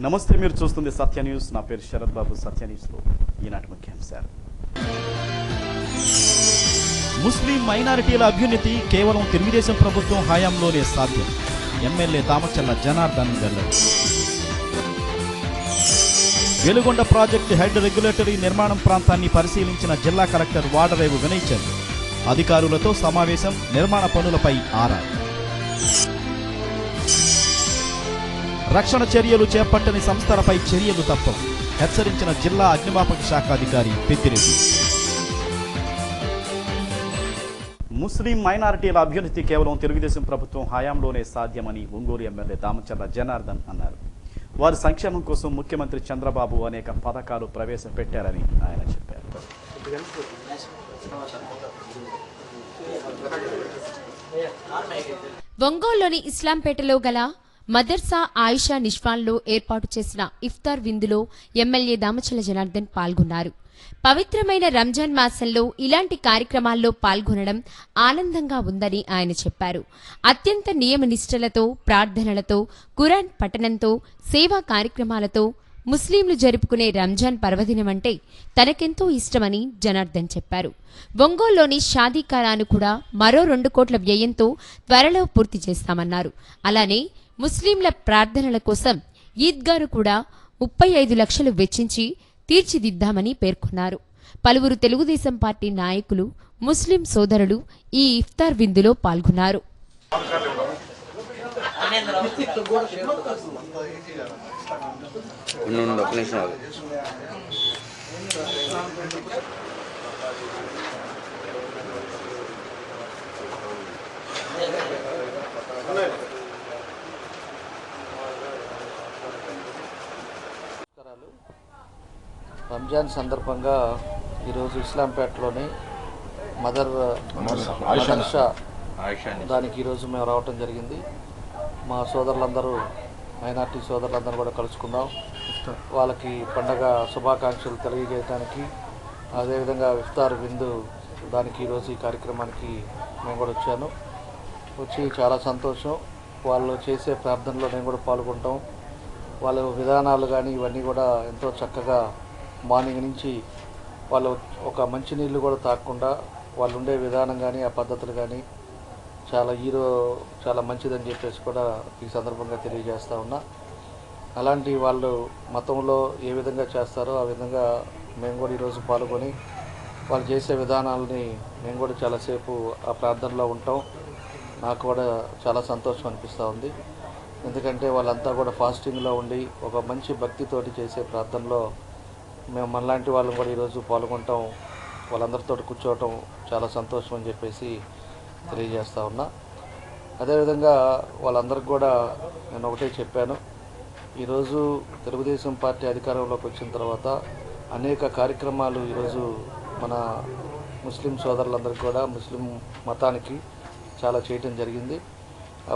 నమస్తే, మీరు చూస్తుంది సత్య న్యూస్. నా పేరు శరత్ బాబు. సత్య న్యూస్లో ఈనాటి ముఖ్యాంశాలు. ముస్లిం మైనారిటీల అభ్యున్నతి కేవలం తెలుగుదేశం ప్రభుత్వం హయాంలోనే సాధ్యం. ఎమ్మెల్యే దామచర్ల జనార్దన్ వెల్లడి. వెలుగొండ ప్రాజెక్టు హెడ్ రెగ్యులేటరీ నిర్మాణం ప్రాంతాన్ని పరిశీలించిన జిల్లా కలెక్టర్ వాడరేవు వినయ్ చంద్. అధికారులతో సమావేశం, నిర్మాణ పనులపై ఆరా. రక్షణ చర్యలు చేపట్టని సంస్థలపై చర్యలు తప్పవు, హెచ్చరించిన జిల్లా అగ్నిమాపక శాఖ అధికారి పెద్దిరెడ్డి. ముస్లిం మైనారిటీల అభ్యున్నతి కేవలం తెలుగుదేశం ప్రభుత్వం హయాంలోనే సాధ్యమని ఒంగోలు ఎమ్మెల్యే దామచర్ల జనార్దన్ అన్నారు. వారి సంక్షేమం కోసం ముఖ్యమంత్రి చంద్రబాబు అనేక పథకాలు ప్రవేశపెట్టారని ఆయన చెప్పారు. ఒంగోలులోని ఇస్లాంపేటలో గల మదర్సా ఆయిషా నిష్వాన్లో ఏర్పాటు చేసిన ఇఫ్తార్ విందులో ఎమ్మెల్యే దామచర్ల జనార్దన్ పాల్గొన్నారు. పవిత్రమైన రంజాన్ మాసంలో ఇలాంటి కార్యక్రమాల్లో పాల్గొనడం ఆనందంగా ఉందని ఆయన చెప్పారు. అత్యంత నియమనిష్టలతో, ప్రార్థనలతో, ఖురాన్ పఠనంతో, సేవా కార్యక్రమాలతో ముస్లింలు జరుపుకునే రంజాన్ పర్వదినమంటే తనకెంతో ఇష్టమని జనార్దన్ చెప్పారు. ఒంగోలులోని షాదీఖానాను కూడా మరో 2 కోట్ల వ్యయంతో త్వరలో పూర్తి చేస్తామన్నారు. అలానే ముస్లింల ప్రార్థనల కోసం ఈద్గాను కూడా 35 లక్షలు వెచ్చించి తీర్చిదిద్దామని పేర్కొన్నారు. పలువురు తెలుగుదేశం పార్టీ నాయకులు, ముస్లిం సోదరులు ఈ ఇఫ్తార్ విందులో పాల్గొన్నారు. రంజాన్ సందర్భంగా ఈరోజు ఇస్లాంపేటలోని మదర్సా దానికి ఈరోజు మేము రావటం జరిగింది. మా సోదరులందరూ, మైనార్టీ సోదరులందరూ కూడా కలుసుకుందాం, వాళ్ళకి పండగ శుభాకాంక్షలు తెలియజేయడానికి, అదేవిధంగా ఇఫ్తార్ విందు దానికి ఈరోజు ఈ కార్యక్రమానికి మేము కూడా వచ్చి చాలా సంతోషం. వాళ్ళు చేసే ప్రార్థనలో నేను కూడా పాల్గొంటాం. వాళ్ళ విధానాలు కానీ ఇవన్నీ కూడా ఎంతో చక్కగా మార్నింగ్ నుంచి వాళ్ళు ఒక మంచినీళ్ళు కూడా తాగకుండా వాళ్ళు ఉండే విధానం కానీ ఆ పద్ధతులు కానీ చాలా మంచిదని చెప్పేసి కూడా ఈ సందర్భంగా తెలియజేస్తూ ఉన్నా. అలాంటి వాళ్ళు మతంలో ఏ విధంగా చేస్తారో ఆ విధంగా మేము కూడా ఈరోజు పాల్గొని వాళ్ళు చేసే విధానాలని మేము కూడా చాలాసేపు ఆ ప్రార్థనలో ఉంటాం. నాకు కూడా చాలా సంతోషం అనిపిస్తూ ఉంది. ఎందుకంటే వాళ్ళంతా కూడా ఫాస్టింగ్లో ఉండి ఒక మంచి భక్తితోటి చేసే ప్రార్థనలో మేము మనలాంటి వాళ్ళని కూడా ఈరోజు పాల్గొంటాం, వాళ్ళందరితో కూర్చోవటం చాలా సంతోషం అని చెప్పేసి తెలియజేస్తూ ఉన్నా. అదేవిధంగా వాళ్ళందరికీ కూడా నేను ఒకటే చెప్పాను, ఈరోజు తెలుగుదేశం పార్టీ అధికారంలోకి వచ్చిన తర్వాత అనేక కార్యక్రమాలు ఈరోజు మన ముస్లిం సోదరులందరికీ కూడా ముస్లిం మతానికి చాలా చేయటం జరిగింది.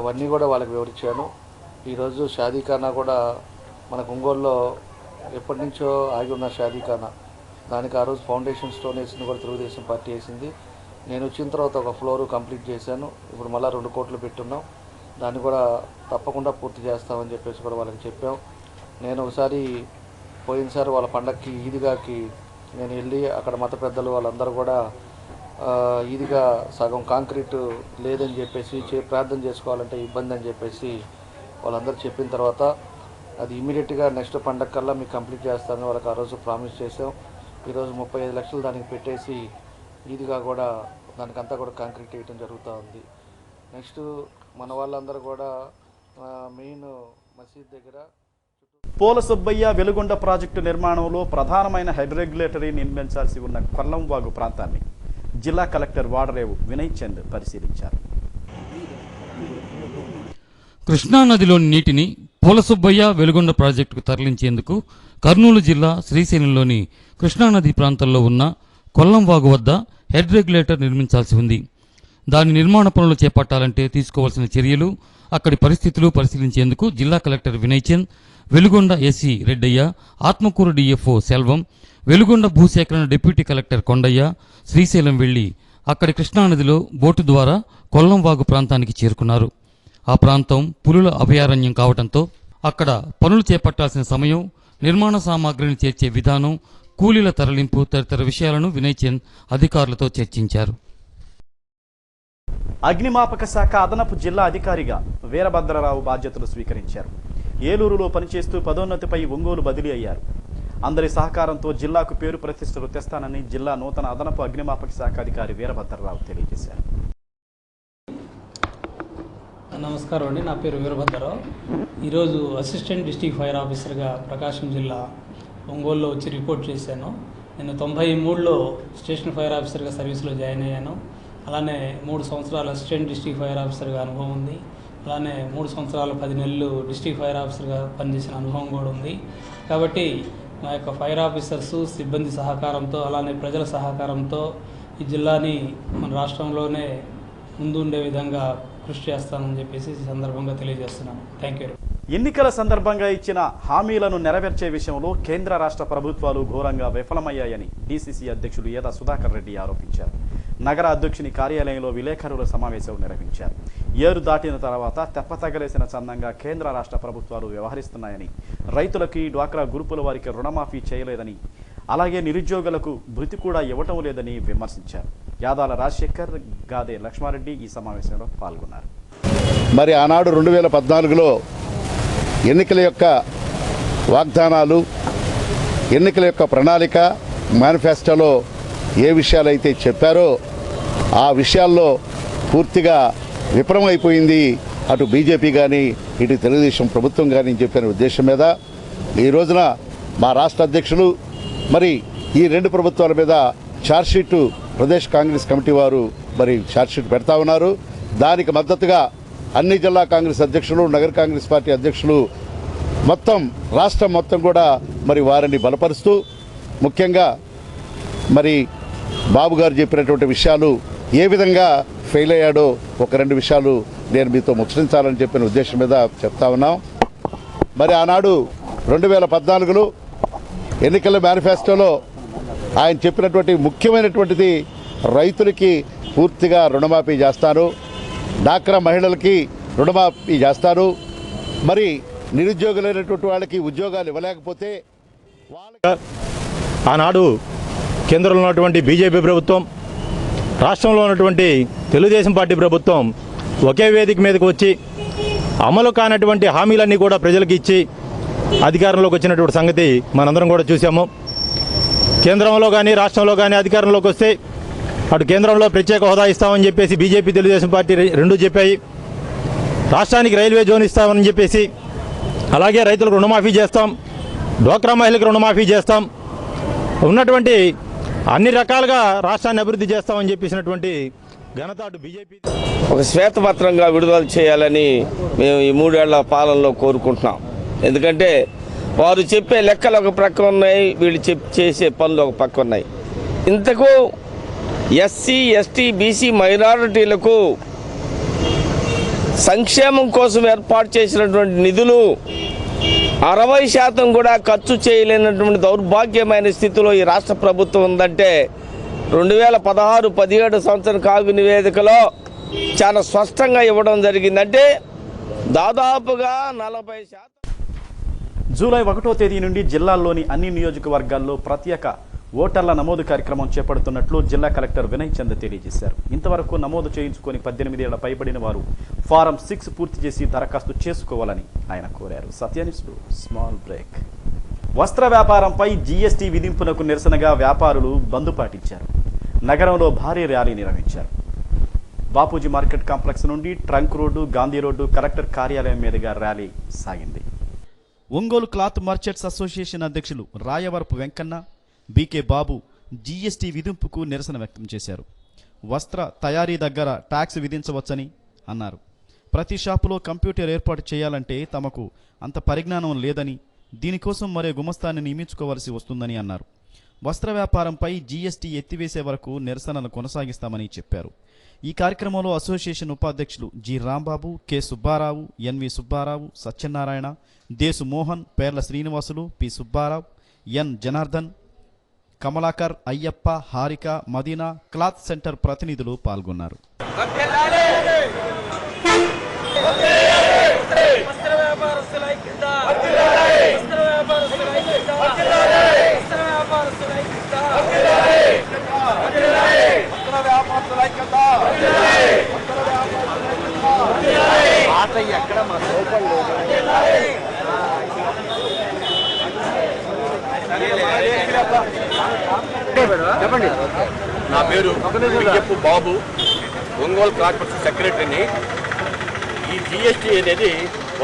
అవన్నీ కూడా వాళ్ళకి వివరించాను. ఈరోజు షాదీఖానా కూడా మనకు ఒంగోలులో ఎప్పటి నుంచో ఆగి ఉన్న షాదీఖానా, దానికి ఆ రోజు ఫౌండేషన్ స్టోన్ వేసింది కూడా తెలుగుదేశం పార్టీ వేసింది. నేను వచ్చిన తర్వాత ఒక ఫ్లోరు కంప్లీట్ చేశాను. ఇప్పుడు మళ్ళీ 2 కోట్లు పెట్టున్నాం. దాన్ని కూడా తప్పకుండా పూర్తి చేస్తామని చెప్పేసి కూడా వాళ్ళకి చెప్పాం. నేను ఒకసారి పోయినసారి వాళ్ళ పండగకి ఈద్గాకి నేను వెళ్ళి అక్కడ మత పెద్దలు వాళ్ళందరూ కూడా ఈద్గా సగం కాంక్రీటు లేదని చెప్పేసి ప్రార్థన చేసుకోవాలంటే ఇబ్బంది అని చెప్పేసి వాళ్ళందరూ చెప్పిన తర్వాత అది ఇమీడియట్గా నెక్స్ట్ పండగ కల్లా మీకు కంప్లీట్ చేస్తానని వాళ్ళకి ఆ రోజు ప్రామిస్ చేసాం. ఈరోజు 35 లక్షలు దానికి పెట్టేసి ఈద్గా కూడా దానికంతా కూడా కాంక్రీట్ వేయటం జరుగుతూ ఉంది. నెక్స్ట్ మన వాళ్ళందరూ కూడా మెయిన్ మసీద్ దగ్గర పోల సుబ్బయ్య వెలుగొండ ప్రాజెక్టు నిర్మాణంలో ప్రధానమైన హెడ్ రెగ్యులేటరీ నిర్మించాల్సి ఉన్న కొల్లంవాగు ప్రాంతాన్ని జిల్లా కలెక్టర్ వాడరేవు వినయ్ చంద్ పరిశీలించారు. కృష్ణానదిలోని నీటిని పోలసుబ్బయ్య వెలుగొండ ప్రాజెక్టుకు తరలించేందుకు కర్నూలు జిల్లా శ్రీశైలంలోని కృష్ణానది ప్రాంతంలో ఉన్న కొల్లంవాగు వద్ద హెడ్ రెగ్యులేటర్ నిర్మించాల్సి ఉంది. దాని నిర్మాణ పనులు చేపట్టాలంటే తీసుకోవాల్సిన చర్యలు, అక్కడి పరిస్థితులు పరిశీలించేందుకు జిల్లా collector Vinay Chand, Veligonda SC Reddaiah, Atmakur DFO Selvam, Veligonda భూసేకరణ డిప్యూటీ కలెక్టర్ కొండయ్య శ్రీశైలం వెళ్లి అక్కడి కృష్ణానదిలో బోటు ద్వారా కొల్లంవాగు ప్రాంతానికి చేరుకున్నారు. ఆ ప్రాంతం పులుల అభయారణ్యం కావడంతో అక్కడ పనులు చేపట్టాల్సిన సమయం, నిర్మాణ సామాగ్రిని చేర్చే విధానం, కూలీల తరలింపు తదితర విషయాలను వినయ్ చంద్ అధికారులతో చర్చించారు. అగ్నిమాపక శాఖ అదనపు జిల్లా అధికారిగా వీరభద్రరావు బాధ్యతలు స్వీకరించారు. ఏలూరులో పనిచేస్తూ పదోన్నతిపై ఒంగోలు బదిలీ అయ్యారు. అందరి సహకారంతో జిల్లాకు పేరు ప్రతిష్టలు తెస్తానని జిల్లా నూతన అదనపు అగ్నిమాపక శాఖ అధికారి వీరభద్రరావు తెలియజేశారు. నమస్కారం అండి, నా పేరు వీరభద్రరావు. ఈరోజు అసిస్టెంట్ డిస్ట్రిక్ట్ ఫైర్ ఆఫీసర్గా ప్రకాశం జిల్లా ఒంగోలులో వచ్చి రిపోర్ట్ చేశాను. నేను 93లో స్టేషన్ ఫైర్ ఆఫీసర్గా సర్వీస్లో జాయిన్ అయ్యాను. అలానే 3 సంవత్సరాలు అసిస్టెంట్ డిస్ట్రిక్ట్ ఫైర్ ఆఫీసర్గా అనుభవం ఉంది. అలానే 3 సంవత్సరాలు 10 నెలలు డిస్ట్రిక్ట్ ఫైర్ ఆఫీసర్గా పనిచేసిన అనుభవం కూడా ఉంది. కాబట్టి మా యొక్క ఫైర్ ఆఫీసర్స్ సిబ్బంది సహకారంతో, అలానే ప్రజల సహకారంతో ఈ జిల్లాని మన రాష్ట్రంలోనే ముందుండే విధంగా కృషి చేస్తానని చెప్పేసి ఈ సందర్భంగా తెలియజేస్తున్నాను. Thank you. ఎన్నికల సందర్భంగా ఇచ్చిన హామీలను నెరవేర్చే విషయంలో కేంద్ర రాష్ట్ర ప్రభుత్వాలు ఘోరంగా విఫలమయ్యాయని డీసీసీ అధ్యక్షుడు ఏదా సుధాకర్ రెడ్డి ఆరోపించారు. నగర అధ్యక్షుని కార్యాలయంలో విలేకరుల సమావేశం నిర్వహించారు. ఏరు దాటిన తర్వాత తెప్పతగలేసిన చందంగా కేంద్ర రాష్ట్ర ప్రభుత్వాలు వ్యవహరిస్తున్నాయని, రైతులకి, డ్వాక్రా గ్రూపుల వారికి రుణమాఫీ చేయలేదని, అలాగే నిరుద్యోగులకు భృతి కూడా ఇవ్వటం లేదని విమర్శించారు. యాదాల రాజశేఖర్, గాదే లక్ష్మారెడ్డి ఈ సమావేశంలో పాల్గొన్నారు. మరి ఆనాడు 2014లో ఎన్నికల యొక్క వాగ్దానాలు, ఎన్నికల యొక్క ప్రణాళిక, మేనిఫెస్టోలో ఏ విషయాలైతే చెప్పారో ఆ విషయాల్లో పూర్తిగా విఫలమైపోయింది అటు బీజేపీ కానీ ఇటు తెలుగుదేశం ప్రభుత్వం కానీ చెప్పిన ఉద్దేశం మీద ఈ రోజున మా రాష్ట్ర అధ్యక్షులు మరి ఈ 2 ప్రభుత్వాల మీద ఛార్జ్షీటు ప్రదేశ్ కాంగ్రెస్ కమిటీ వారు మరి ఛార్జ్షీట్ పెడతా ఉన్నారు. దానికి మద్దతుగా అన్ని జిల్లా కాంగ్రెస్ అధ్యక్షులు, నగర కాంగ్రెస్ పార్టీ అధ్యక్షులు మొత్తం రాష్ట్రం మొత్తం కూడా మరి వారిని బలపరుస్తూ, ముఖ్యంగా మరి బాబు గారు చెప్పినటువంటి విషయాలు ఏ విధంగా ఫెయిల్ అయ్యాడో ఒక 2 విషయాలు నేను మీతో ముచ్చరించాలని చెప్పిన ఉద్దేశం మీద చెప్తా ఉన్నాం. మరి ఆనాడు 2014లో ఎన్నికల మేనిఫెస్టోలో ఆయన చెప్పినటువంటి ముఖ్యమైనటువంటిది రైతులకి పూర్తిగా రుణమాఫీ చేస్తాను, డాక్రా మహిళలకి రుణమాఫీ చేస్తాను, మరి నిరుద్యోగులైనటువంటి వాళ్ళకి ఉద్యోగాలు ఇవ్వలేకపోతే ఆనాడు కేంద్రంలో ఉన్నటువంటి బీజేపీ ప్రభుత్వం, రాష్ట్రంలో ఉన్నటువంటి తెలుగుదేశం పార్టీ ప్రభుత్వం ఒకే వేదిక మీదకి వచ్చి అమలు కానటువంటి హామీలన్నీ కూడా ప్రజలకు ఇచ్చి అధికారంలోకి వచ్చినటువంటి సంగతి మనందరం కూడా చూసాము. కేంద్రంలో కానీ రాష్ట్రంలో కానీ అధికారంలోకి వస్తే అటు కేంద్రంలో ప్రత్యేక హోదా ఇస్తామని చెప్పేసి బీజేపీ తెలుగుదేశం పార్టీ రెండూ చెప్పాయి. రాష్ట్రానికి రైల్వే జోన్ ఇస్తామని చెప్పేసి, అలాగే రైతులకు రుణమాఫీ చేస్తాం, డ్వాక్రా మహిళలకు రుణమాఫీ చేస్తాం, ఉన్నటువంటి అన్ని రకాలుగా రాష్ట్రాన్ని అభివృద్ధి చేస్తామని చెప్పేసినటువంటి ఘనత అటు బీజేపీ. ఒక శ్వేతపత్రంగా విడుదల చేయాలని మేము ఈ 3 ఏళ్ల పాలనలో కోరుకుంటున్నాం. ఎందుకంటే వారు చెప్పే లెక్కలు ఒక పక్క ఉన్నాయి, వీళ్ళు చేసే పనులు ఒక పక్క ఉన్నాయి. ఇంతకు ఎస్సీ, ఎస్టీ, బీసీ మైనారిటీలకు సంక్షేమం కోసం ఏర్పాటు చేసినటువంటి నిధులు 60% కూడా ఖర్చు చేయలేనటువంటి దౌర్భాగ్యమైన స్థితిలో ఈ రాష్ట్ర ప్రభుత్వం ఉందంటే 2016-17 సంవత్సరం కాగు నివేదికలో చాలా స్పష్టంగా ఇవ్వడం జరిగిందంటే దాదాపుగా 40%. జూలై 1వ తేదీ నుండి జిల్లాల్లోని అన్ని నియోజకవర్గాల్లో ప్రత్యేక ఓటర్ల నమోదు కార్యక్రమం చేపడుతున్నట్లు జిల్లా కలెక్టర్ వినయ్ చంద్ తెలియజేశారు. ఇంతవరకు నమోదు చేయించుకొని 18 ఏళ్ల పైబడిన వారు ఫారం 6 పూర్తి చేసి దరఖాస్తు చేసుకోవాలని ఆయన కోరారు. సత్యనిష్ఠు స్మాల్ బ్రేక్. వస్త్ర వ్యాపారంపై జీఎస్టీ విధింపునకు నిరసనగా వ్యాపారులు బంద్ పాటించారు. నగరంలో భారీ ర్యాలీ నిర్వహించారు. బాపూజీ మార్కెట్ కాంప్లెక్స్ నుండి trunk road, Gandhi road, collector కార్యాలయం మీదుగా ర్యాలీ సాగింది. ఒంగోలు క్లాత్ మర్చెంట్స్ అసోసియేషన్ అధ్యక్షులు రాయవరపు వెంకన్న, బీకే బాబు జీఎస్టీ విధింపుకు నిరసన వ్యక్తం చేశారు. వస్త్ర తయారీ దగ్గర ట్యాక్స్ విధించవచ్చని అన్నారు. ప్రతి షాపులో కంప్యూటర్ ఏర్పాటు చేయాలంటే తమకు అంత పరిజ్ఞానం లేదని, దీనికోసం మరే గుమస్తాన్ని నియమించుకోవాల్సి వస్తుందని అన్నారు. వస్త్ర వ్యాపారంపై జీఎస్టీ ఎత్తివేసే వరకు నిరసనను కొనసాగిస్తామని చెప్పారు. ఈ కార్యక్రమంలో అసోసియేషన్ ఉపాధ్యక్షులు G Rambabu, K Subbarao, NV Subbarao, Satyanarayana, Deshu Mohan, Perla Srinivasulu, P Subbarao, N Janardhan, Kamalakar, Ayyappa, Harika, Madina, cloth centre ప్రతినిధులు పాల్గొన్నారు. వస్త్ర వ్యాపారస్తుల ఐక్యత నా పేరు చెప్పు బాబు, ఒంగోలు కార్పొరేషన్ సెక్రటరీని. ఈ జిఎస్టీ అనేది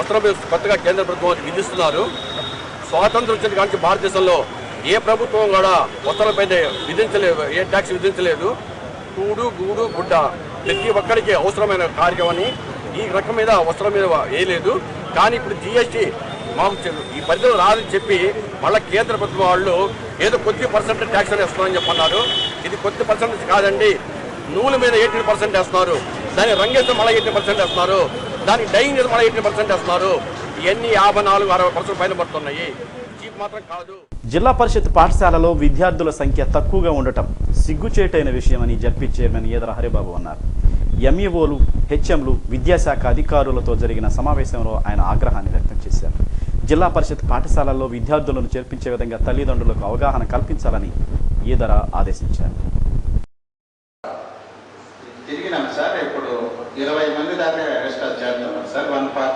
ఉత్తర కొత్తగా కేంద్ర ప్రభుత్వం విధిస్తున్నారు. స్వాతంత్రం వచ్చిన కానీ భారతదేశంలో ఏ ప్రభుత్వం కూడా ఉత్తరపైన విధించలేదు, ఏ ట్యాక్స్ విధించలేదు. కూడు గూడు గుడ్డ ప్రతి ఒక్కరికి అవసరమైన కార్యక్రమాన్ని ఈ రకం మీద వస్త్రం మీద వేయలేదు. కానీ ఇప్పుడు జిఎస్టీ మాకు ఈ పరిధిలో రాదని చెప్పి మళ్ళీ కేంద్ర ప్రభుత్వం వాళ్ళు ఏదో కొద్ది పర్సెంట్ ట్యాక్స్ అని వేస్తున్నారని చెప్పన్నారు. ఇది కొద్ది పర్సెంట్ కాదండి, నూనె మీద 18% వేస్తున్నారు, దాని రంగేస్తే మళ్ళీ 18% వేస్తున్నారు, దానికి డైయింగ్ చేసి మళ్ళీ 18% వేస్తున్నారు. ఇవన్నీ 54-60% పైన పడుతున్నాయి. చీప్ మాత్రం కాదు. జిల్లా పరిషత్ పాఠశాలలో విద్యార్థుల సంఖ్య తక్కువగా ఉండటం సిగ్గుచేటైన విషయమని జడ్పీ చైర్మన్ ఈదర హరిబాబు అన్నారు. ఎంఈఓలు, హెచ్ఎంలు, విద్యాశాఖ అధికారులతో జరిగిన సమావేశంలో ఆయన ఆగ్రహాన్ని వ్యక్తం చేశారు. జిల్లా పరిషత్ పాఠశాలల్లో విద్యార్థులను చేర్పించే విధంగా తల్లిదండ్రులకు అవగాహన కల్పించాలని ఈదర ఆదేశించారు. తిరిగినాం సార్, ఇప్పుడు 20 మంది దాకా అరెస్ట్ చేస్తున్నాం సార్. 1 part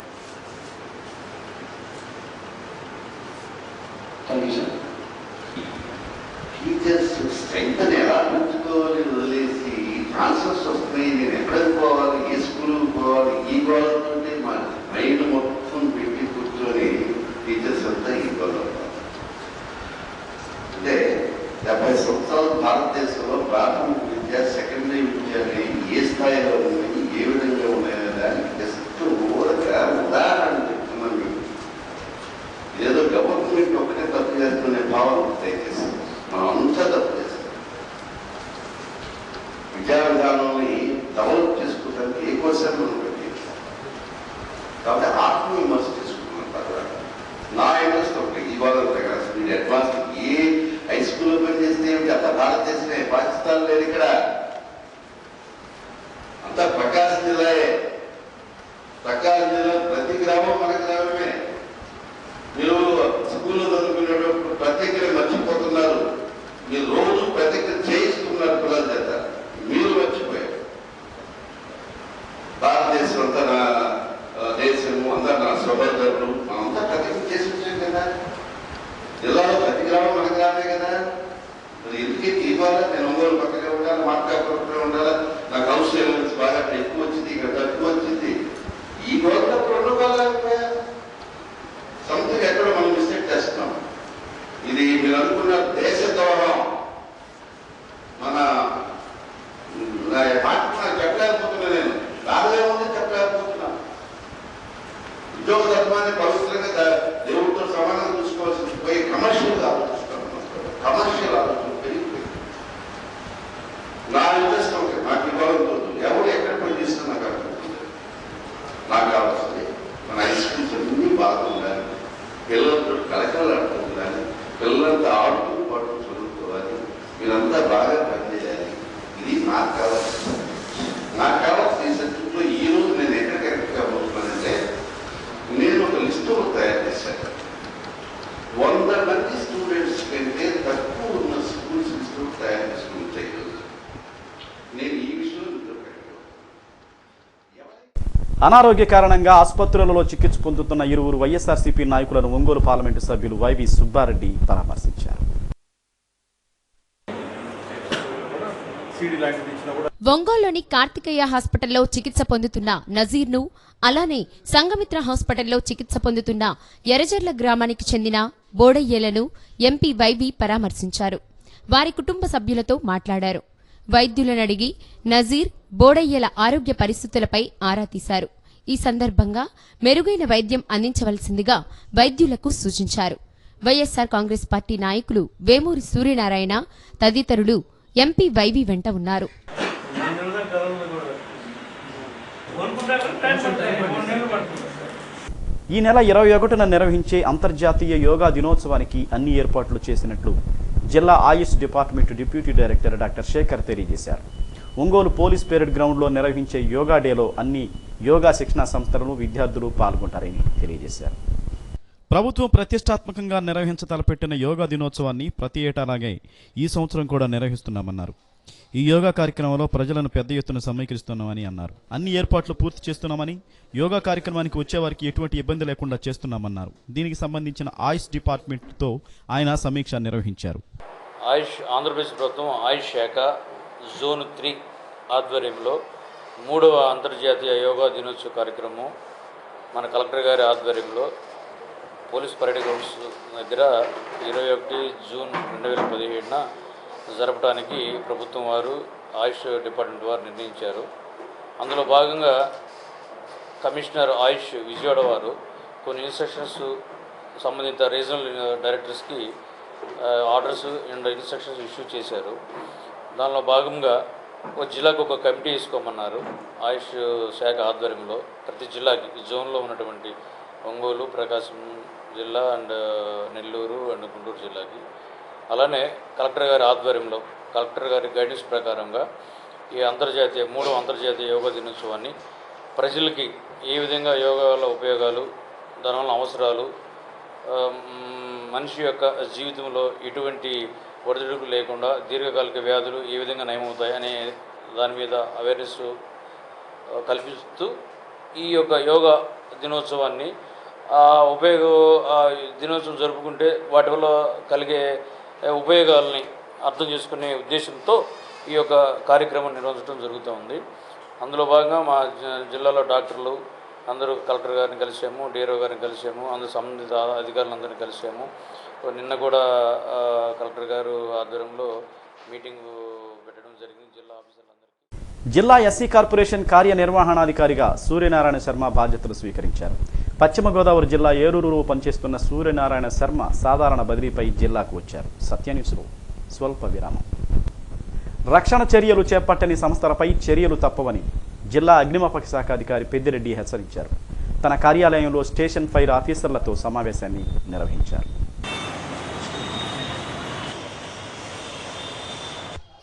టీచర్స్ స్ట్రెంత్ ఎలా పెంచుకోవాలి వదిలేసి ట్రాన్స్ఫర్స్ వస్తున్నాయి. నేను ఎక్కడికి పోవాలి, ఏ స్కూల్కి పోవాలి, ఈ గోల్తుంటే మా మైండ్ మొత్తం పెట్టి కూర్చొని టీచర్స్ అంతా ఈ గోల్. అంటే 70 సంవత్సరాలు భారతదేశంలో ప్రాథమిక విద్య, సెకండరీ విద్యని ఏ స్థాయిలో ఉన్నాయి, ఏ విధంగా ఉన్నాయనే దానికి జస్ట్ ఉదాహరణ చెప్తున్నాను మీకు. ఏదో గవర్నమెంట్ ఒకటే తప్పు చేస్తున్న భావన దయచేసి మనం అంతా తప్పు చేస్తాం. విద్యా విధానాన్ని డెవలప్ చేసుకోవడానికి ఏ క్వశ్చన్ మనం పెట్టేది కాబట్టి ఆత్మవిమర్శ చేసుకున్నాం. తర్వాత నా ఇంట్రెస్ట్ ఒకటి ఇవాళ మీరు అడ్వాన్స్ ఏ హై స్కూల్లో పనిచేస్తే అంత భారతదేశమే, పాకిస్తాన్ లేదు ఇక్కడ, అంతా ప్రకాశం జిల్లాయే. ప్రకాశం జిల్లా ప్రతి గ్రామం మన గ్రామమే. మీరు స్కూల్లో చదువుకునేటప్పుడు ప్రత్యేకత మర్చిపోతున్నారు. మీరు రోజు ప్రత్యేకత చేయిస్తున్నారు పిల్లల చేత, మీరు మర్చిపోయారు. భారతదేశం అంతా నా దేశము, అంతా నా సహోదరులు, మనంతా ప్రత్యేకత చేసి వచ్చాం కదా. జిల్లాలో ప్రతి గ్రామం మన గ్రామే కదా. మరి ఎందుకే ఇవ్వాలా? నేను ఒంగోలు పక్కగా ఉండాలి, మార్కాపురంలో ఉండాలా, నాకు హౌస్ లెవెల్స్ బాగా ఎక్కువ వచ్చింది, ఇక్కడ తక్కువ వచ్చింది. ఈ గవర్నమెంట్ రెండు బాగా సంథింగ్ ఎక్కడ మనం మిస్టేక్ చేస్తున్నాం. ఇది మీరు అనుకున్న దేశ ద్రోహం. మన నాకు చెప్పలేకపోతున్నా, నేను రాగలేముంది చెప్పలేకపోతున్నా. ఉద్యోగ ధర్మాన్ని పవిత్రంగా దేవుడితో సమానంగా చూసుకోవాల్సింది పోయి కమర్షియల్గా ఆలోచిస్తాం. కమర్షియల్ ఆలోచన పెరిగిపోయింది. నా ఇంట్రెస్ట్ ఒకటి, నాకు ఇవ్వాలతో ఎవరు ఎక్కడ పని చేస్తున్నా కాకపోతే నాకు కావాల్సింది మన హై స్కూల్స్ అన్నీ బాగుండాలి, పిల్లలతో కలకలాడుతూ ఉండాలి, పిల్లలంతా ఆడుతూ పాడుతూ చదువుకోవాలి, మీరంతా బాగా పనిచేయాలి. ఇది నాకు కావాల్సింది. నాకు కావాల్సిన ఈ సబ్జెక్టులో ఈ రోజు నేను ఎక్కడికెక్కడిగా పోతున్నానంటే, నేను ఒక లిస్టు తయారు చేశాను. 100 మంది స్టూడెంట్స్ కంటే తక్కువ ఉన్న స్కూల్స్ లిస్టు తయారు చేసుకుంటాయి. నేను ఈ విషయంలో అనారోగ్య కారణంగా ఆసుపత్రులలో చికిత్స పొందుతున్న ఇరువురు వైఎస్ఆర్సీపీ నాయకులను ఒంగోలు పార్లమెంటు సభ్యులు వైవి సుబ్బారెడ్డి పరామర్శించారు. ఒంగోలులోని కార్తికేయ హాస్పిటల్లో చికిత్స పొందుతున్న నజీర్ను, అలానే సంఘమిత్ర హాస్పిటల్లో చికిత్స పొందుతున్న ఎర్రజర్ల గ్రామానికి చెందిన బోడయ్యేలను ఎంపీ వైవి పరామర్శించారు. వారి కుటుంబ సభ్యులతో మాట్లాడారు. వైద్యులను అడిగి నజీర్, బోడయ్యల ఆరోగ్య పరిస్థితులపై ఆరా తీశారు. ఈ సందర్భంగా మెరుగైన వైద్యం అందించవలసిందిగా వైద్యులకు సూచించారు. వైఎస్సార్ కాంగ్రెస్ పార్టీ నాయకులు వేమూరి సూర్యనారాయణ తదితరులు ఎంపీ వైవి వెంట ఉన్నారు. ఈ నెల 21న నిర్వహించే అంతర్జాతీయ యోగా దినోత్సవానికి అన్ని ఏర్పాట్లు చేసినట్లు జిల్లా AYUSH department deputy director doctor Shekhar తెలియజేశారు. ఒంగోలు పోలీస్ పెరేడ్ గ్రౌండ్లో నిర్వహించే యోగా డేలో అన్ని యోగా శిక్షణా సంస్థలను విద్యార్థులు పాల్గొంటారని తెలియజేశారు. ప్రభుత్వం ప్రతిష్టాత్మకంగా నిర్వహించతలపెట్టిన యోగా దినోత్సవాన్ని ప్రతి ఏటాలాగే ఈ సంవత్సరం కూడా నిర్వహిస్తున్నామన్నారు. ఈ యోగా కార్యక్రమంలో ప్రజలను పెద్ద ఎత్తున సమీకరిస్తున్నామని అన్నారు. అన్ని ఏర్పాట్లు పూర్తి చేస్తున్నామని, యోగా కార్యక్రమానికి వచ్చేవారికి ఎటువంటి ఇబ్బంది లేకుండా చేస్తున్నామన్నారు. దీనికి సంబంధించిన ఆయుష్ డిపార్ట్మెంట్తో ఆయన సమీక్ష నిర్వహించారు. ఆయుష్ ఆంధ్రప్రదేశ్ ప్రభుత్వం ఆయుష్ శాఖ జోన్ 3 ఆధ్వర్యంలో 3వ అంతర్జాతీయ యోగా దినోత్సవ కార్యక్రమం మన కలెక్టర్ గారి ఆధ్వర్యంలో పోలీస్ పరేడ్ గ్రౌండ్స్ దగ్గర 21 జూన్ 2017న జరపడానికి ప్రభుత్వం వారు ఆయుష్ డిపార్ట్మెంట్ వారు నిర్ణయించారు. అందులో భాగంగా కమిషనర్ ఆయుష్ విజయవాడ వారు కొన్ని ఇన్స్ట్రక్షన్స్ సంబంధిత రీజనల్ డైరెక్టర్స్కి ఆర్డర్స్ అండ్ ఇన్స్ట్రక్షన్స్ ఇష్యూ చేశారు. దానిలో భాగంగా ఒక జిల్లాకు ఒక కమిటీ వేసుకోమన్నారు. ఆయుష్ శాఖ ఆధ్వర్యంలో ప్రతి జిల్లాకి జోన్లో ఉన్నటువంటి ఒంగోలు, ప్రకాశం జిల్లా అండ్ నెల్లూరు అండ్ గుంటూరు జిల్లాకి, అలానే కలెక్టర్ గారి ఆధ్వర్యంలో కలెక్టర్ గారి గైడెన్స్ ప్రకారంగా ఈ 3వ అంతర్జాతీయ యోగా దినోత్సవాన్ని ప్రజలకి ఏ విధంగా యోగా వల్ల ఉపయోగాలు, దానివల్ల అవసరాలు, మనిషి యొక్క జీవితంలో ఎటువంటి ఒడిదుడుకు లేకుండా దీర్ఘకాలిక వ్యాధులు ఏ విధంగా నయమవుతాయి అనే దాని మీద అవేర్నెస్ కల్పిస్తూ ఈ యొక్క యోగా దినోత్సవాన్ని దినోత్సవం జరుపుకుంటే వాటి వల్ల కలిగే ఉపయోగాలని అర్థం చేసుకునే ఉద్దేశంతో ఈ యొక్క కార్యక్రమం నిర్వహించడం జరుగుతూ ఉంది. అందులో భాగంగా మా జిల్లాలో డాక్టర్లు అందరూ కలెక్టర్ గారిని కలిసాము, డిఆర్ఓ గారిని కలిసాము, అందరూ సంబంధిత అధికారులందరినీ కలిసాము. నిన్న కూడా కలెక్టర్ గారు ఆధ్వర్యంలో మీటింగ్ పెట్టడం జరిగింది జిల్లా ఆఫీసర్లందరికీ. జిల్లా ఎస్సీ కార్పొరేషన్ కార్యనిర్వహణాధికారిగా సూర్యనారాయణ శర్మ బాధ్యతలు స్వీకరించారు. పశ్చిమ గోదావరి జిల్లా ఏలూరులో పనిచేస్తున్న సూర్యనారాయణ శర్మ సాధారణ బదిలీపై జిల్లాకు వచ్చారు. సత్యన్యూస్లో స్వల్ప విరామం. రక్షణ చర్యలు చేపట్టని సంస్థలపై చర్యలు తప్పవని జిల్లా అగ్నిమాపక శాఖ అధికారి పెద్దిరెడ్డి హెచ్చరించారు. తన కార్యాలయంలో స్టేషన్ ఫైర్ ఆఫీసర్లతో సమావేశాన్ని నిర్వహించారు.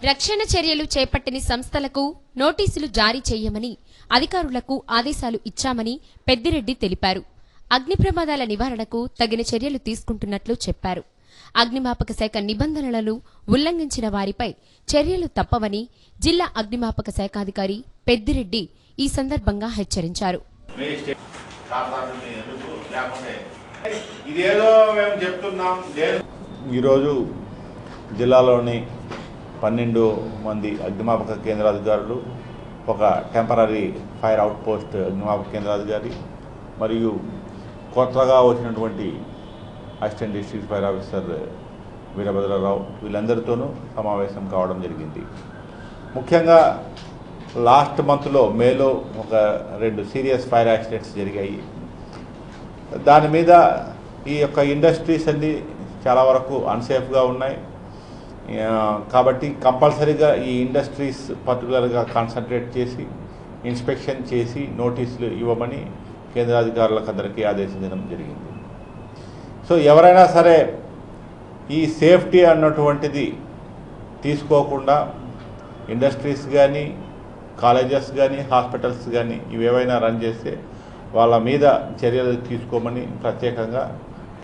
రక్షణ చర్యలు చేపట్టని సంస్థలకు నోటీసులు జారీ చేయమని అధికారులకు ఆదేశాలు ఇచ్చామని పెద్దిరెడ్డి తెలిపారు. అగ్ని ప్రమాదాల నివారణకు తగిన చర్యలు తీసుకుంటున్నట్లు చెప్పారు. అగ్నిమాపక శాఖ నిబంధనలను ఉల్లంఘించిన వారిపై చర్యలు తప్పవని జిల్లా అగ్నిమాపక శాఖ అధికారి పెద్దిరెడ్డి ఈ సందర్భంగా హెచ్చరించారు. ఈరోజు జిల్లాలోని 12 మంది అగ్నిమాపక కేంద్రాధికారులు, ఒక టెంపరీ ఫైర్ అవుట్ పోస్ట్ అగ్నిమాపక కేంద్రాధికారి మరియు కొత్తగా వచ్చినటువంటి assistant district fire officer Veerabhadrarao వీళ్ళందరితోనూ సమావేశం కావడం జరిగింది. ముఖ్యంగా లాస్ట్ మంత్లో మేలో ఒక 2 సీరియస్ ఫైర్ యాక్సిడెంట్స్ జరిగాయి. దాని మీద ఈ యొక్క ఇండస్ట్రీస్ అన్నీ చాలా వరకు అన్సేఫ్గా ఉన్నాయి. కాబట్టి కంపల్సరీగా ఈ ఇండస్ట్రీస్ పర్టికులర్గా కాన్సన్ట్రేట్ చేసి ఇన్స్పెక్షన్ చేసి నోటీసులు ఇవ్వమని కేంద్రాధికారులకు అందరికీ ఆదేశించడం జరిగింది. సో ఎవరైనా సరే ఈ సేఫ్టీ అన్నటువంటిది తీసుకోకుండా ఇండస్ట్రీస్ కానీ, కాలేజెస్ కానీ, హాస్పిటల్స్ కానీ ఇవేవైనా రన్ చేస్తే వాళ్ళ మీద చర్యలు తీసుకోమని ప్రత్యేకంగా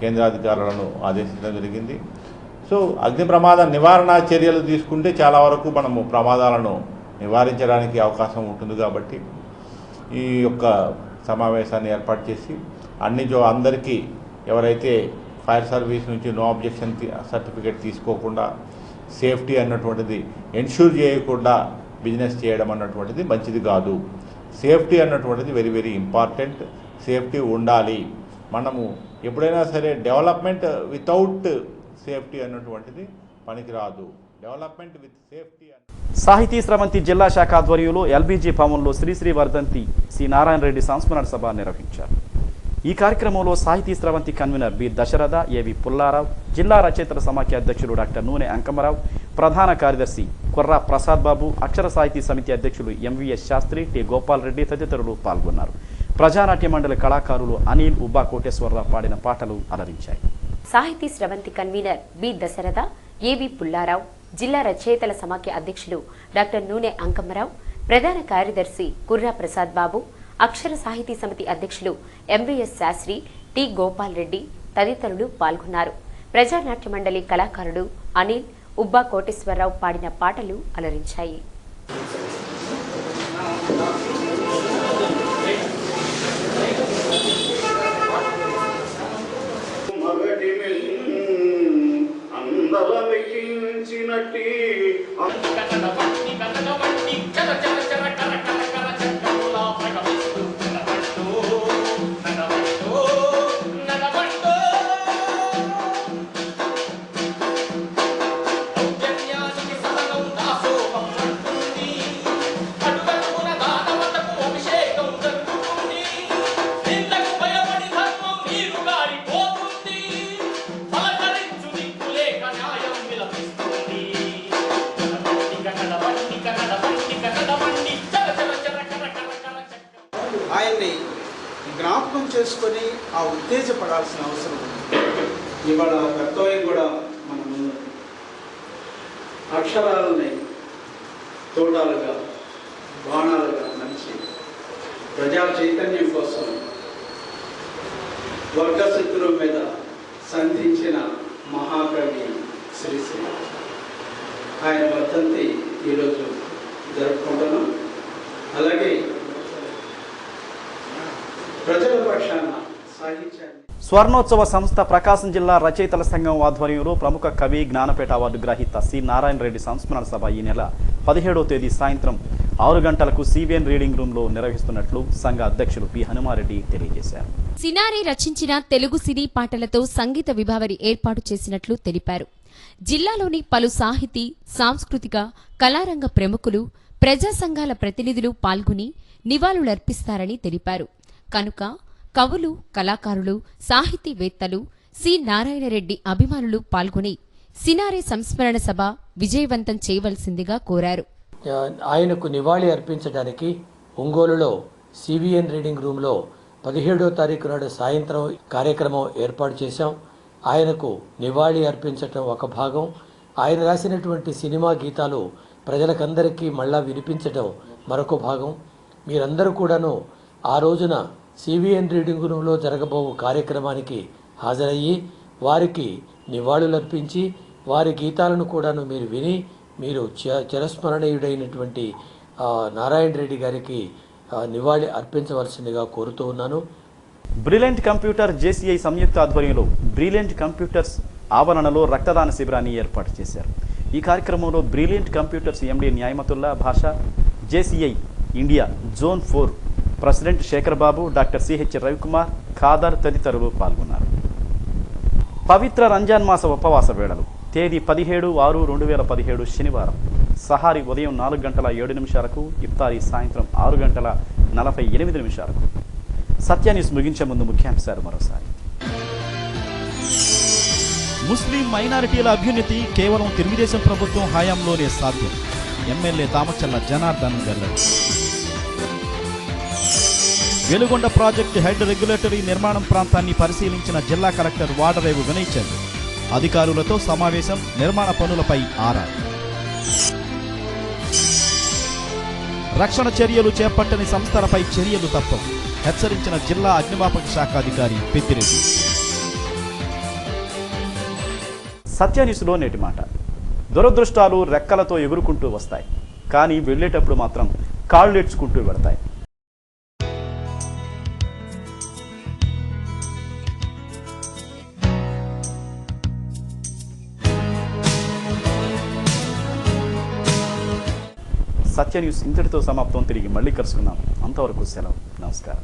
కేంద్రాధికారులను ఆదేశించడం జరిగింది. సో అగ్ని ప్రమాద నివారణ చర్యలు తీసుకుంటే చాలా వరకు మనము ప్రమాదాలను నివారించడానికి అవకాశం ఉంటుంది. కాబట్టి ఈ యొక్క సమావేశాన్ని ఏర్పాటు చేసి అందరికీ ఎవరైతే ఫైర్ సర్వీస్ నుంచి నో అబ్జెక్షన్ సర్టిఫికేట్ తీసుకోకుండా సేఫ్టీ అన్నటువంటిది ఎన్ష్యూర్ చేయకుండా బిజినెస్ చేయడం అన్నటువంటిది మంచిది కాదు. సేఫ్టీ అన్నటువంటిది వెరీ వెరీ ఇంపార్టెంట్. సేఫ్టీ ఉండాలి. మనము ఎప్పుడైనా సరే డెవలప్మెంట్ వితౌట్ సేఫ్టీ అన్నటువంటిది పనికిరాదు. Development with safety. సాహితీ స్రవంతి జిల్లా శాఖ ఆధ్వర్యంలో ఎల్బీజీ భవన్లో శ్రీశ్రీ వర్ధంతి సి నారాయణ రెడ్డి సంస్మరణ సభ నిర్వహించారు. ఈ కార్యక్రమంలో సాహితీ స్రవంతి కన్వీనర్ బి దశరథ, ఏవి పుల్లారావు, జిల్లా రచయితల సమాఖ్య అధ్యక్షులు డాక్టర్ నూనె అంకమరావు, ప్రధాన కార్యదర్శి కుర్రా ప్రసాద్ బాబు, అక్షర సాహితీ సమితి అధ్యక్షులు ఎంవీఎస్ శాస్త్రి, టి గోపాల్ రెడ్డి తదితరులు పాల్గొన్నారు. ప్రజానాట్య మండలి కళాకారులు అనిల్, ఉబ్బా కోటేశ్వరరావు పాడిన పాటలు అలరించాయి. సాహితీ స్రవంతి కన్వీనర్ బి దశరథ, ఏవి పుల్లారావు, జిల్లా రచయితల సమాఖ్య అధ్యక్షులు డాక్టర్ నూనె అంకమ్మరావు, ప్రధాన కార్యదర్శి కుర్రా ప్రసాద్ బాబు, అక్షర సాహితీ సమితి అధ్యక్షులు ఎంవీఎస్ శాస్త్రి, టి గోపాల్ రెడ్డి, తదితరులు పాల్గొన్నారు. ప్రజానాట్య మండలి కళాకారుడు అనిల్, ఉబ్బా కోటేశ్వరరావు పాడిన పాటలు అలరించాయి. ఆయన్ని జ్ఞాపకం చేసుకొని ఆ ఉత్తేజపడాల్సిన అవసరం ఉంది. ఇవాళ కర్తవ్యం కూడా మన ముందు అక్షరాలని తోటాలుగా బాణాలుగా మంచి ప్రజా చైతన్యం కోసం వర్గశత్రువు మీద సంధించిన మహాకవి శ్రీశ్రీ. ఆయన వర్ధంతి ఈరోజు జరుపుకుంటున్నాం. అలాగే ప్రజల పక్షాన సాహిత్యాన్ని స్వర్ణోత్సవ సంస్థ ప్రకాశం జిల్లా రచయితల సంఘం ఆధ్వర్యంలో ప్రముఖ కవి జ్ఞానపేట అవార్డు గ్రహీత సి నారాయణ రెడ్డి సంస్మరణ సభ ఈ నెల 17వ తేదీ సాయంత్రం 6 గంటలకు సిబిఎన్ రీడింగ్ రూమ్ లో నిర్వహిస్తున్నట్లు సంఘ అధ్యక్షులు పి హనుమారెడ్డి తెలియజేశారు. సినారే రచించిన తెలుగు సినీ పాటలతో సంగీత విభావరి ఏర్పాటు చేసినట్లు తెలిపారు. జిల్లాలోని పలు సాహితీ, సాంస్కృతిక, కళారంగ ప్రముఖులు, ప్రజా సంఘాల ప్రతినిధులు పాల్గొని నివాళులర్పిస్తారని తెలిపారు. కనుక కవులు, కళాకారులు, సాహితీవేత్తలు, సి నారాయణరెడ్డి అభిమానులు పాల్గొని సినారే సంస్మరణ సభ విజయవంతం చేయవలసిందిగా కోరారు. ఆయనకు నివాళి అర్పించడానికి ఒంగోలులో సిబిఎన్ రీడింగ్ రూమ్లో 17వ తారీఖు నాడు సాయంత్రం కార్యక్రమం ఏర్పాటు చేశాం. ఆయనకు నివాళి అర్పించటం ఒక భాగం, ఆయన రాసినటువంటి సినిమా గీతాలు ప్రజలకందరికీ మళ్ళా వినిపించటం మరొక భాగం. మీరందరూ కూడాను ఆ రోజున సిబిఎన్ రీడింగ్ రూమ్లో జరగబో కార్యక్రమానికి హాజరయ్యి వారికి నివాళులర్పించి వారి గీతాలను కూడాను మీరు విని మీరు చిరస్మరణీయుడైనటువంటి నారాయణ రెడ్డి గారికి నివాళి అర్పించవలసిందిగా కోరుతూ ఉన్నాను. బ్రిలియంట్ కంప్యూటర్ జేసీఐ సంయుక్త ఆధ్వర్యంలో బ్రిలియంట్ కంప్యూటర్స్ ఆవరణలో రక్తదాన శిబిరాన్ని ఏర్పాటు చేశారు. ఈ కార్యక్రమంలో brilliant computers MD Nyamathulla Basha, JCI India zone 4 president Shekhar Babu, doctor CH Ravikumar, Khader తదితరులు పాల్గొన్నారు. పవిత్ర రంజాన్ మాస ఉపవాస వేళలు తేదీ 17/6/2017 శనివారం సహారీ ఉదయం 4:07 ఇఫ్తారీ సాయంత్రం 6:48. సత్య న్యూస్ ముగించే ముందు ముఖ్యాంశాలు మరోసారి. ముస్లిం మైనారిటీల అభ్యున్నతి కేవలం తెలుగుదేశం ప్రభుత్వం హయాంలోనే సాధ్యం. ఎమ్మెల్యే దామచర్ల జనార్దన్ వెల్లడి. వెలుగొండ ప్రాజెక్టు హెడ్ రెగ్యులేటరీ నిర్మాణం ప్రాంతాన్ని పరిశీలించిన జిల్లా కలెక్టర్ వాడరేవు వినయ్ చంద్. అధికారులతో సమావేశం, నిర్మాణ పనులపై ఆరా. రక్షణ చర్యలు చేపట్టని సంస్థలపై చర్యలు తప్పవు, హెచ్చరించిన జిల్లా అగ్నిమాపక శాఖ అధికారి పెద్దిరెడ్డి. సత్య న్యూస్లో నేటి మాట. దురదృష్టాలు రెక్కలతో ఎగురుకుంటూ వస్తాయి, కానీ వెళ్ళేటప్పుడు మాత్రం కాళ్ళేడ్చుకుంటూ వెళతాయి. సత్య న్యూస్ ఇంతటితో సమాప్తం. తిరిగి మళ్ళీ కలుసుకుందాం. అంతవరకు సెలవు. నమస్కారం.